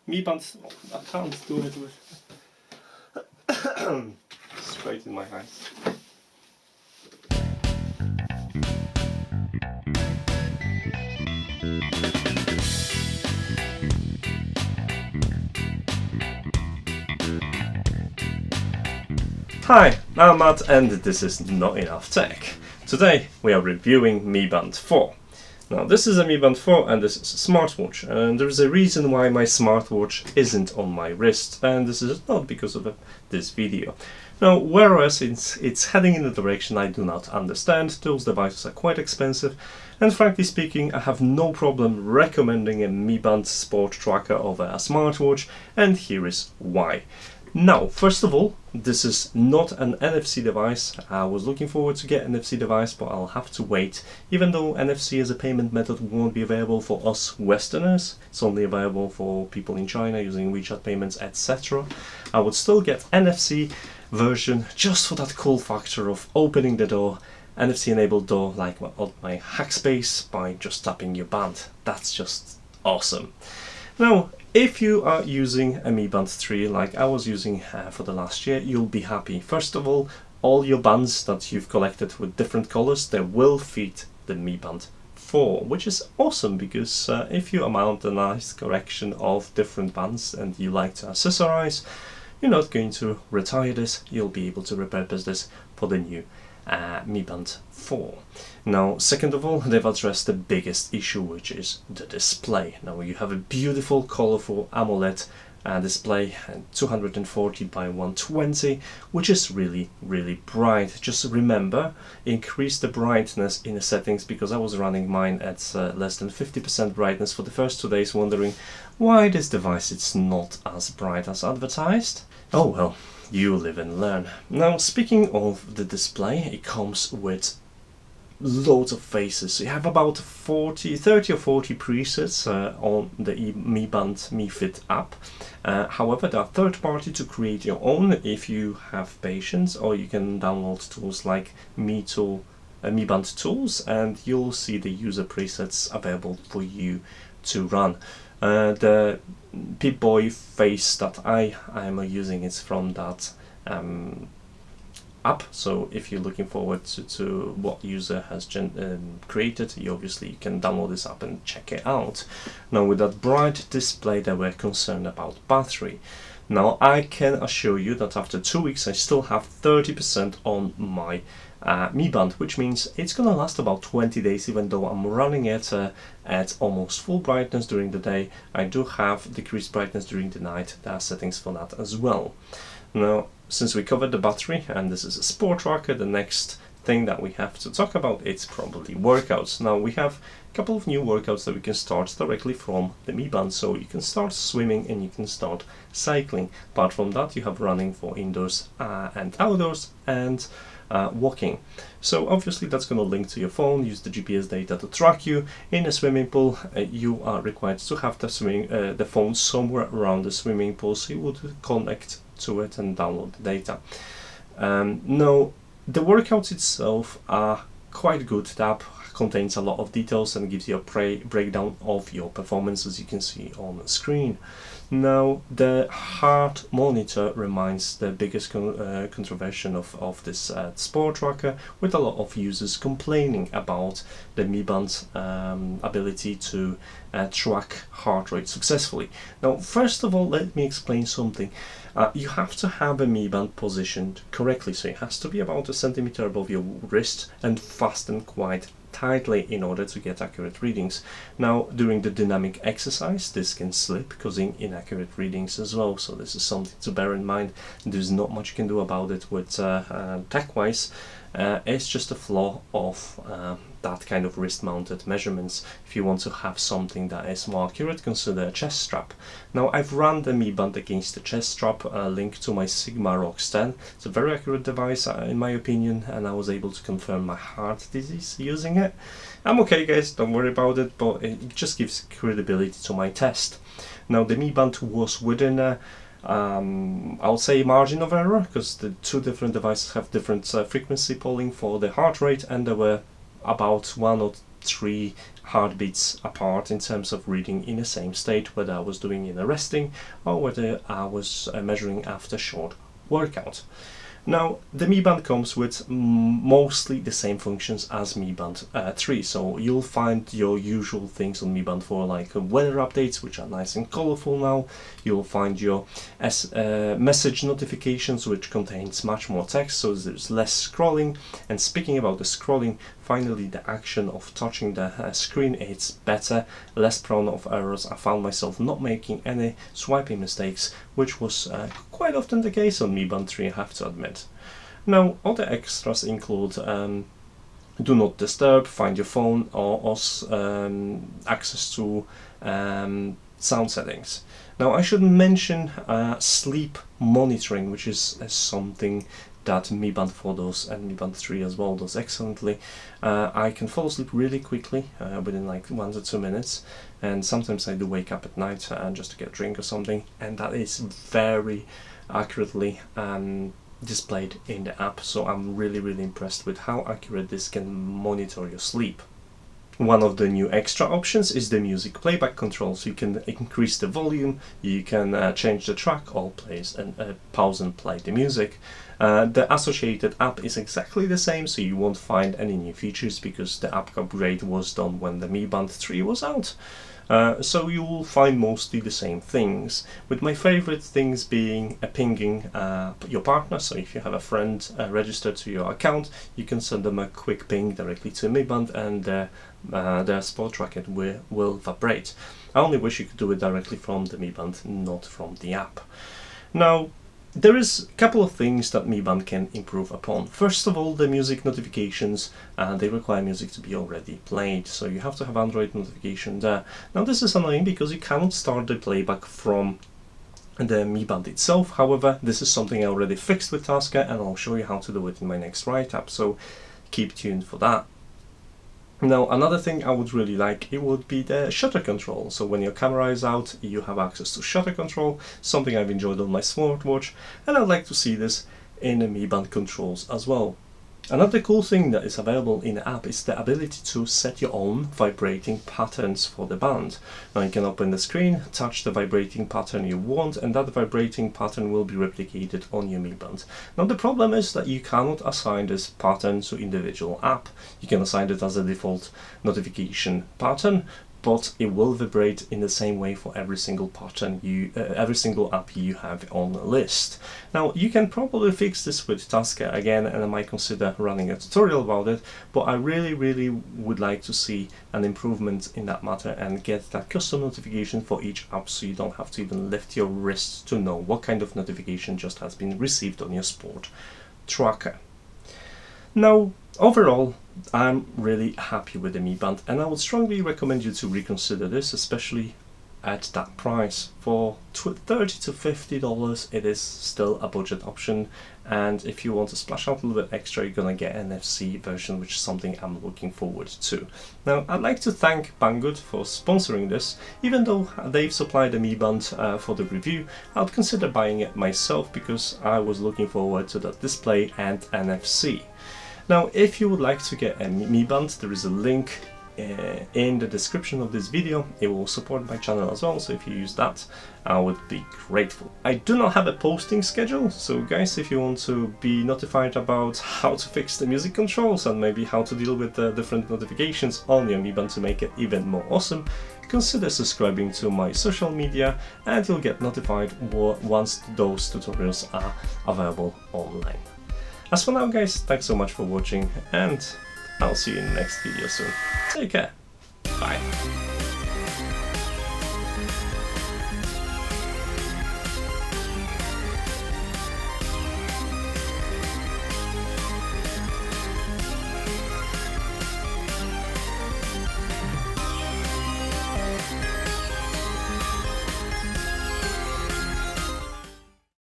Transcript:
MiBand, I can't do it with straight in my eyes. Hi, I'm Marc and this is NotEnoughTECH. Today we are reviewing MiBand 4. Now this is a MiBand 4 and this is a smartwatch, and there is a reason why my smartwatch isn't on my wrist, and this is not because of this video. Now, whereas it's heading in a direction I do not understand, those devices are quite expensive, and frankly speaking I have no problem recommending a MiBand sport tracker over a smartwatch, and here is why. Now, first of all, this is not an NFC device. I was looking forward to get an NFC device, but I'll have to wait. Even though NFC as a payment method won't be available for us Westerners, it's only available for people in China using WeChat payments, etc. I would still get NFC version just for that cool factor of opening the door, NFC enabled door like my Hackspace, by just tapping your band. That's just awesome. Now, if you are using a MiBand 3 like I was using for the last year, you'll be happy. First of all your bands that you've collected with different colors, they will fit the MiBand 4, which is awesome because if you mount a nice collection of different bands and you like to accessorize, you're not going to retire this, you'll be able to repurpose this for the new MiBand 4. Now, second of all, they've addressed the biggest issue, which is the display. Now you have a beautiful colorful AMOLED display, 240 by 120, which is really bright. Just remember, increase the brightness in the settings, because I was running mine at less than 50% brightness for the first 2 days, wondering why this device is not as bright as advertised. Oh well, you live and learn. Now, speaking of the display, it comes with loads of faces. So you have about 30 or 40 presets on the MiBand MiFit app. However, there are third party to create your own if you have patience, or you can download tools like MiBand Tools, and you'll see the user presets available for you to run. The Pip-Boy face that I am using is from that app, so if you're looking forward to what user has created, you can download this app and check it out. Now, with that bright display, they were concerned about battery. Now, I can assure you that after 2 weeks I still have 30% on my MiBand, which means it's gonna last about 20 days, even though I'm running it at almost full brightness during the day. I do have decreased brightness during the night. There are settings for that as well. Now, since we covered the battery and this is a sport tracker, the next thing that we have to talk about is probably workouts. Now, we have a couple of new workouts that we can start directly from the MiBand, so you can start swimming and you can start cycling. Apart from that, you have running for indoors and outdoors, and walking. So obviously that's going to link to your phone, use the GPS data to track you. In a swimming pool, you are required to have the phone somewhere around the swimming pool, so you would connect to it and download the data. Now, the workouts itself are quite good. The app contains a lot of details and gives you a breakdown of your performance, as you can see on the screen. Now, the heart monitor remains the biggest controversy of this sport tracker, with a lot of users complaining about the MiBand's ability to track heart rate successfully. Now, first of all, let me explain something. You have to have a MiBand positioned correctly, so it has to be about a centimeter above your wrist and fastened quite tightly in order to get accurate readings. Now, during the dynamic exercise, this can slip, causing inaccurate readings as well, so this is something to bear in mind. There's not much you can do about it with tech-wise. It's just a flaw of that kind of wrist-mounted measurements. If you want to have something that is more accurate, consider a chest strap. Now, I've run the MiBand against the chest strap, linked to my Sigma Rocks 10. It's a very accurate device in my opinion, and I was able to confirm my heart disease using it. I'm okay, guys, don't worry about it, but it just gives credibility to my test. Now, the MiBand was within a I'll say margin of error, because the two different devices have different frequency polling for the heart rate, and there were about 1 or 3 heartbeats apart in terms of reading in the same state, whether I was doing in a resting or whether I was measuring after short workout. Now, the Mi Band comes with mostly the same functions as Mi Band 3, so you'll find your usual things on Mi Band 4, like weather updates, which are nice and colorful now. You'll find your message notifications, which contains much more text, so there's less scrolling. And speaking about the scrolling, finally the action of touching the screen, it's better, less prone of errors. I found myself not making any swiping mistakes, which was quite often the case on Mi Band 3, I have to admit. Now, other extras include do not disturb, find your phone, or access to sound settings. Now, I should mention sleep monitoring, which is something that Mi Band 4 does, and Mi Band 3 as well does excellently. I can fall asleep really quickly, within like 1 to 2 minutes, and sometimes I do wake up at night just to get a drink or something, and that is very accurately displayed in the app, so I'm really impressed with how accurate this can monitor your sleep. One of the new extra options is the music playback control, so you can increase the volume, you can change the track, or pause and play the music. The associated app is exactly the same, so you won't find any new features because the app upgrade was done when the Mi Band 3 was out. So you will find mostly the same things, with my favorite things being pinging your partner. So if you have a friend registered to your account, you can send them a quick ping directly to Mi Band, and their sport tracker will vibrate. I only wish you could do it directly from the Mi Band, not from the app. Now, there is a couple of things that Mi Band can improve upon. First of all, the music notifications, they require music to be already played, so you have to have Android notification there. Now, this is annoying because you cannot start the playback from the Mi Band itself. However, this is something I already fixed with Tasker, and I'll show you how to do it in my next write-up, so keep tuned for that. Now, another thing I would really like, it would be the shutter control. So when your camera is out, you have access to shutter control, something I've enjoyed on my smartwatch, and I'd like to see this in the Mi Band controls as well. Another cool thing that is available in the app is the ability to set your own vibrating patterns for the band. Now you can open the screen, touch the vibrating pattern you want, and that vibrating pattern will be replicated on your Mi Band. Now the problem is that you cannot assign this pattern to individual app. You can assign it as a default notification pattern, but it will vibrate in the same way for every single pattern every single app you have on the list. Now you can probably fix this with Tasker again, and I might consider running a tutorial about it, but I really would like to see an improvement in that matter and get that custom notification for each app, so you don't have to even lift your wrist to know what kind of notification just has been received on your sport tracker. Now, overall, I'm really happy with the Mi Band, and I would strongly recommend you to reconsider this, especially at that price. For $30 to $50, it is still a budget option, and if you want to splash out a little bit extra, you're gonna get an NFC version, which is something I'm looking forward to. Now, I'd like to thank Banggood for sponsoring this. Even though they've supplied the Mi Band for the review, I'd consider buying it myself because I was looking forward to that display and NFC. Now, if you would like to get a Mi Band, there is a link in the description of this video. It will support my channel as well, so if you use that, I would be grateful. I do not have a posting schedule, so guys, if you want to be notified about how to fix the music controls and maybe how to deal with the different notifications on your Mi Band to make it even more awesome, consider subscribing to my social media, and you'll get notified once those tutorials are available online. As for now, guys, thanks so much for watching, and I'll see you in the next video soon. Take care. Bye.